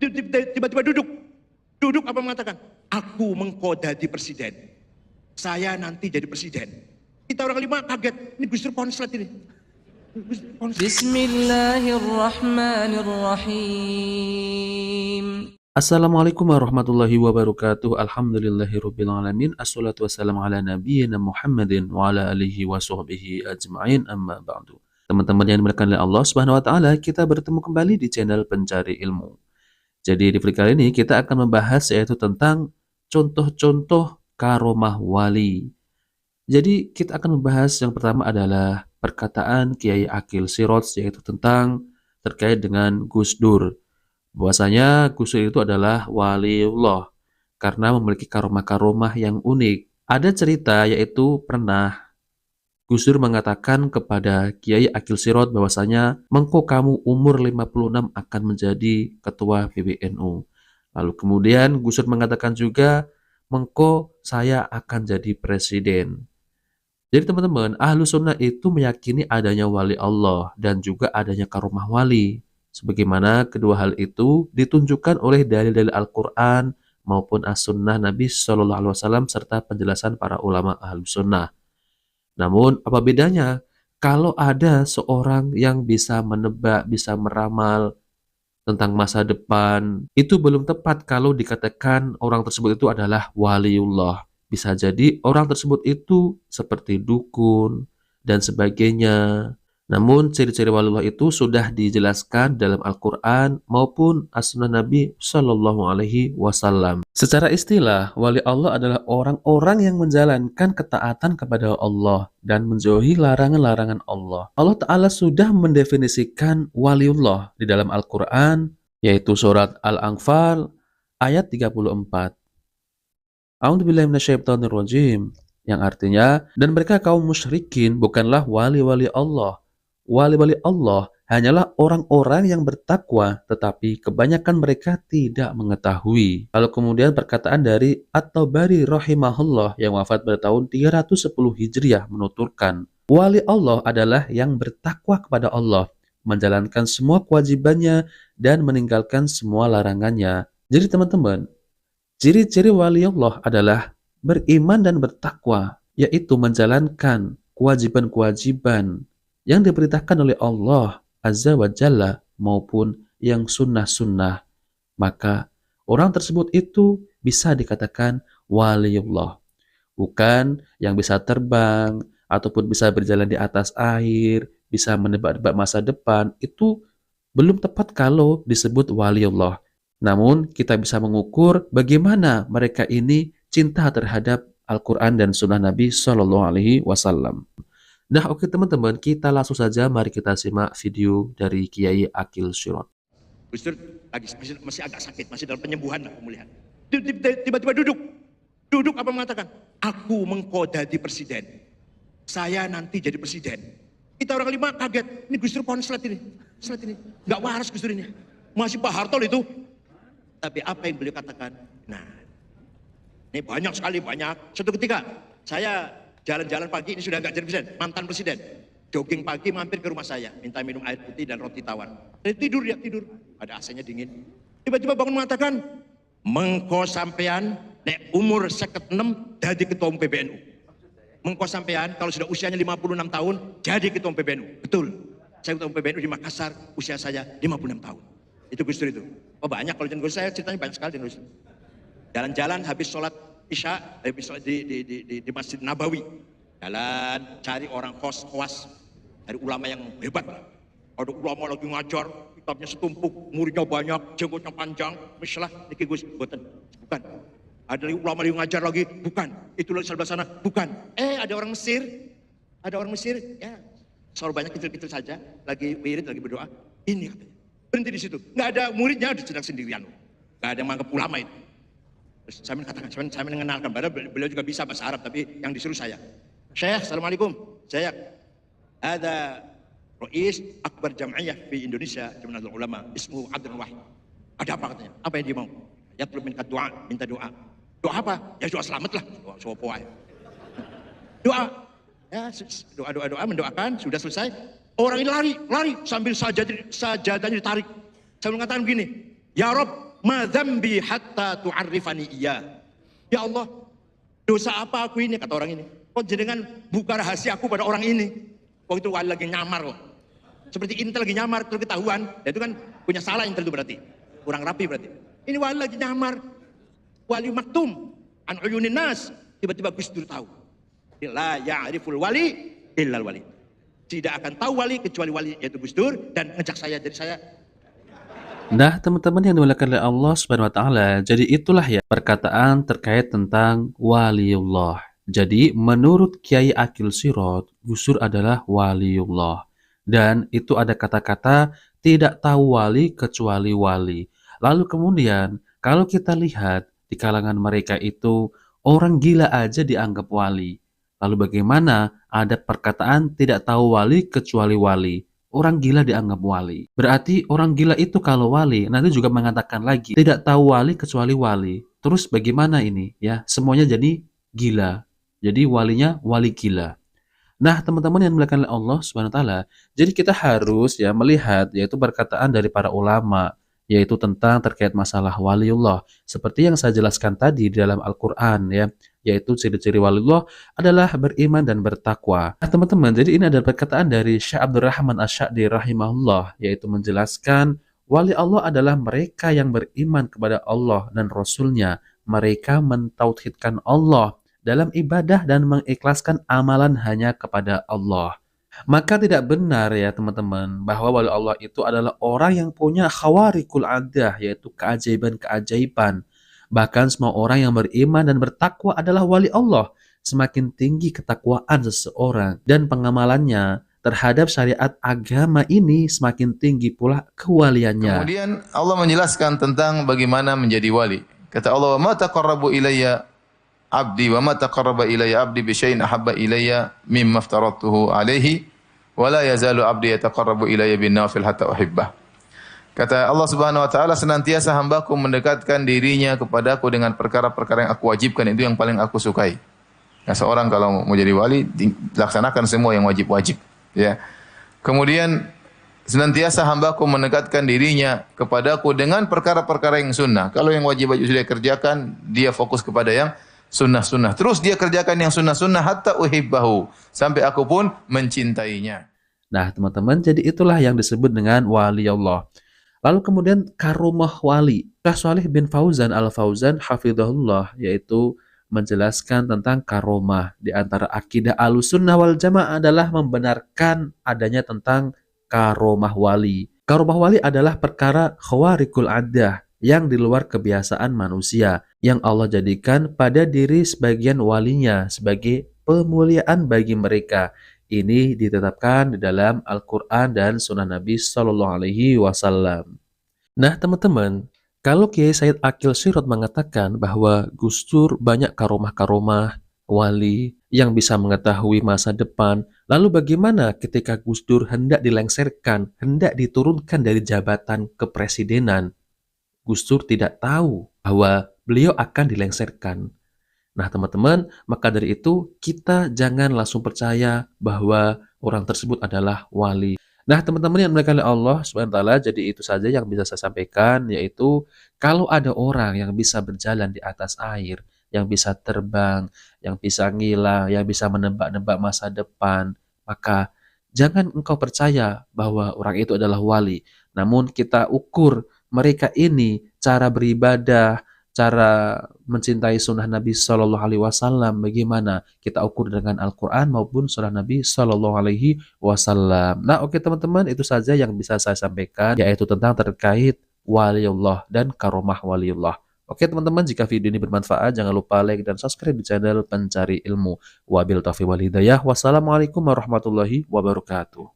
Tiba-tiba duduk. Duduk apa mengatakan? Aku mengkodadi presiden. Saya nanti jadi presiden. Kita orang lima kaget. Ini Gus Dur konslet ini. Bismillahirrahmanirrahim. Assalamualaikum warahmatullahi wabarakatuh. Alhamdulillahirabbil alamin. Assalatu wassalamu ala nabiyyina Muhammadin wa ala alihi wa sahbihi ajma'in, amma ba'du. Teman-teman yang dimuliakan oleh Allah Subhanahu wa taala, kita bertemu kembali di channel Pencari Ilmu. Jadi di video kali ini kita akan membahas yaitu tentang contoh-contoh karomah wali. Jadi kita akan membahas yang pertama adalah perkataan Kiai Aqil Siraj, yaitu tentang terkait dengan Gus Dur. Bahwasanya Gus Dur itu adalah waliullah karena memiliki karomah-karomah yang unik. Ada cerita yaitu pernah Gus Dur mengatakan kepada Kiai Aqil Siraj bahwasanya mengko kamu umur 56 akan menjadi ketua PBNU. Lalu kemudian Gus Dur mengatakan juga mengko saya akan jadi presiden. Jadi teman-teman, ahlu sunnah itu meyakini adanya wali Allah dan juga adanya karomah wali. Sebagaimana kedua hal itu ditunjukkan oleh dalil-dalil Al-Quran maupun as-sunnah Nabi SAW serta penjelasan para ulama ahlu sunnah. Namun apa bedanya kalau ada seorang yang bisa menebak, bisa meramal tentang masa depan, itu belum tepat kalau dikatakan orang tersebut itu adalah waliullah. Bisa jadi orang tersebut itu seperti dukun dan sebagainya. Namun ciri-ciri waliullah itu sudah dijelaskan dalam Al-Quran maupun as-sunnah Nabi Shallallahu Alaihi Wasallam. Secara istilah, wali Allah adalah orang-orang yang menjalankan ketaatan kepada Allah dan menjauhi larangan-larangan Allah. Allah Ta'ala sudah mendefinisikan waliullah di dalam Al-Quran, yaitu surat Al-Anfal ayat 34. A'udzubillahi minasyaitonirrajim, yang artinya, dan mereka kaum musyrikin bukanlah wali-wali Allah. Wali-wali Allah hanyalah orang-orang yang bertakwa, tetapi kebanyakan mereka tidak mengetahui. Lalu kemudian perkataan dari At-Tabari rahimahullah yang wafat pada tahun 310 Hijriah menuturkan, wali Allah adalah yang bertakwa kepada Allah, menjalankan semua kewajibannya dan meninggalkan semua larangannya. Jadi teman-teman, ciri-ciri wali Allah adalah beriman dan bertakwa, yaitu menjalankan kewajiban-kewajiban yang diperintahkan oleh Allah Azza wa Jalla maupun yang sunnah-sunnah. Maka orang tersebut itu bisa dikatakan waliullah. Bukan yang bisa terbang ataupun bisa berjalan di atas air, bisa menebak-nebak masa depan, itu belum tepat kalau disebut waliullah. Namun kita bisa mengukur bagaimana mereka ini cinta terhadap Al-Quran dan sunnah Nabi Shallallahu Alaihi Wasallam. Nah oke teman-teman, kita langsung saja mari kita simak video dari Kiai Aqil Siraj. Gus Dur masih agak sakit, masih dalam penyembuhan pemulihan. Tiba-tiba duduk. Duduk apa mengatakan? Aku mengkodadi presiden. Saya nanti jadi presiden. Kita orang lima kaget. Ini Gus Dur konslet ini. Konslet ini. Nggak waras Gus Dur ini. Masih Pak Harto itu. Tapi apa yang beliau katakan? Nah, ini banyak sekali, banyak. Suatu ketika saya jalan-jalan pagi, ini sudah nggak jadi presiden, mantan presiden. Jogging pagi mampir ke rumah saya, minta minum air putih dan roti tawar. Tidur dia, tidur. Ada AC-nya dingin. Tiba-tiba bangun mengatakan, mengko sampean nek umur 56 jadi ketua umum PBNU. Mengko sampean kalau sudah usianya 56 tahun jadi ketua umum PBNU. Betul. Saya ketua umum PBNU di Makassar, usia saya 56 tahun. Itu Gus Dur itu. Oh banyak, kalau Gus saya ceritanya banyak sekali Gus Dur. Jalan-jalan habis sholat Isya di Masjid Nabawi, jalan cari orang kos-kos dari ulama yang hebat. Ada ulama lagi ngajar, kitabnya setumpuk, muridnya banyak, jenggotnya panjang, misalnya niki Gus, bukan. Ada lagi ulama yang ngajar lagi, bukan. Itu lagi sebelah sana, bukan. Ada orang Mesir, ya selalu banyak kecil-kecil saja, lagi wirid, lagi berdoa. Ini katanya, berhenti di situ. Nggak ada muridnya, sedang sendirian. Nggak ada yang menganggap ulama itu. Terus saya mengenalkan, padahal beliau juga bisa bahasa Arab, tapi yang disuruh saya. Syekh, assalamualaikum. Saya ada Rais Akbar Jam'iyah di Indonesia, Jamiatul Ulama, ismuhu Abdul Wahid. Ada apa katanya? Apa yang dia mau? Ya perlu minta doa, minta doa. Doa apa? Ya doa selamat lah. Doa. Ya, doa, mendoakan, sudah selesai. Orang ini lari sambil sajadahnya ditarik. Saya mengatakan begini, ya Rob, ma dzambi hatta tu'arrifani iya. Ya Allah, dosa apa aku ini, kata orang ini. Kok jenengan buka rahasia aku pada orang ini. Waktu itu wali lagi nyamar kok. Seperti Intel lagi nyamar terus ketahuan, ya itu kan punya salah Intel itu berarti. Kurang rapi berarti. Ini wali lagi nyamar. Wali maktum an uyunin nas, tiba-tiba Gus Dur tahu. La ya'riful wali illal wali. Tidak akan tahu wali kecuali wali, yaitu Gus Dur, dan ngejak saya, jadi saya. Nah, teman-teman yang dimuliakan oleh Allah Subhanahu wa taala, jadi itulah ya perkataan terkait tentang waliullah. Jadi, menurut Kiai Akil Sirot, Gus Dur adalah waliullah. Dan itu ada kata-kata tidak tahu wali kecuali wali. Lalu kemudian, kalau kita lihat di kalangan mereka itu, orang gila aja dianggap wali. Lalu bagaimana ada perkataan tidak tahu wali kecuali wali? Orang gila dianggap wali. Berarti orang gila itu kalau wali, nanti juga mengatakan lagi, tidak tahu wali kecuali wali. Terus bagaimana ini? Ya, semuanya jadi gila. Jadi walinya wali gila. Nah, teman-teman yang dimuliakan oleh Allah Subhanahu wa taala, jadi kita harus ya melihat yaitu perkataan dari para ulama yaitu tentang terkait masalah waliullah. Seperti yang saya jelaskan tadi di dalam Al-Qur'an ya, yaitu ciri-ciri waliullah adalah beriman dan bertakwa. Nah, teman-teman, jadi ini adalah perkataan dari Syekh Abdurrahman Asy-Sya'di rahimahullah yaitu menjelaskan wali Allah adalah mereka yang beriman kepada Allah dan Rasul-Nya. Mereka mentauhidkan Allah dalam ibadah dan mengikhlaskan amalan hanya kepada Allah. Maka tidak benar ya teman-teman bahwa wali Allah itu adalah orang yang punya khawarikul adah, yaitu keajaiban-keajaiban. Bahkan semua orang yang beriman dan bertakwa adalah wali Allah. Semakin tinggi ketakwaan seseorang dan pengamalannya terhadap syariat agama ini, semakin tinggi pula kewaliannya. Kemudian Allah menjelaskan tentang bagaimana menjadi wali. Kata Allah, "Wa ma taqarrabu ilayya abdi wa ma taqarraba ilayya abdi bi syai'in ahabba ilayya mimma aftaratuhu alaihi wa la yazalu abdi yataqarrabu ilayya bin nawafil hatta uhibbah." Kata Allah Subhanahu wa taala, senantiasa hambaku mendekatkan dirinya kepadaku dengan perkara-perkara yang aku wajibkan, itu yang paling aku sukai. Nah, seorang kalau mau jadi wali laksanakan semua yang wajib-wajib, ya. Kemudian senantiasa hambaku mendekatkan dirinya kepadaku dengan perkara-perkara yang sunnah. Kalau yang wajib-wajib sudah kerjakan, dia fokus kepada yang sunnah-sunnah. Terus dia kerjakan yang sunnah-sunnah hatta uhibbahu, sampai aku pun mencintainya. Nah, teman-teman, jadi itulah yang disebut dengan wali Allah. Lalu kemudian karomah wali. Syekh Shalih bin Fauzan Al-Fauzan hafizahullah yaitu menjelaskan tentang karomah. Di antara akidah Ahlussunnah wal Jamaah adalah membenarkan adanya tentang karomah wali. Karomah wali adalah perkara khawarikul adah yang di luar kebiasaan manusia, yang Allah jadikan pada diri sebagian walinya sebagai pemuliaan bagi mereka. Ini ditetapkan di dalam Al-Quran dan Sunnah Nabi Sallallahu Alaihi Wasallam. Nah, teman-teman, kalau Kiai Said Akil Sirot mengatakan bahwa Gus Dur banyak karomah-karomah wali yang bisa mengetahui masa depan, lalu bagaimana ketika Gus Dur hendak dilengsarkan, hendak diturunkan dari jabatan kepresidenan? Gus Dur tidak tahu bahwa beliau akan dilengsarkan. Nah, teman-teman, maka dari itu kita jangan langsung percaya bahwa orang tersebut adalah wali. Nah, teman-teman yang dimuliakan oleh Allah Subhanahu wa taala, jadi itu saja yang bisa saya sampaikan, yaitu kalau ada orang yang bisa berjalan di atas air, yang bisa terbang, yang bisa ngilang, yang bisa menebak-nebak masa depan, maka jangan engkau percaya bahwa orang itu adalah wali. Namun kita ukur mereka ini cara beribadah, cara mencintai sunnah Nabi Shallallahu Alaihi Wasallam bagaimana, kita ukur dengan Al-Quran maupun sunnah Nabi Shallallahu Alaihi Wasallam. Nah, oke teman-teman, itu saja yang bisa saya sampaikan, yaitu tentang terkait waliullah dan karomah waliullah. Oke teman-teman, jika video ini bermanfaat, jangan lupa like dan subscribe di channel Pencari Ilmu. Wabil taufiq wal hidayah. Wassalamualaikum warahmatullahi wabarakatuh.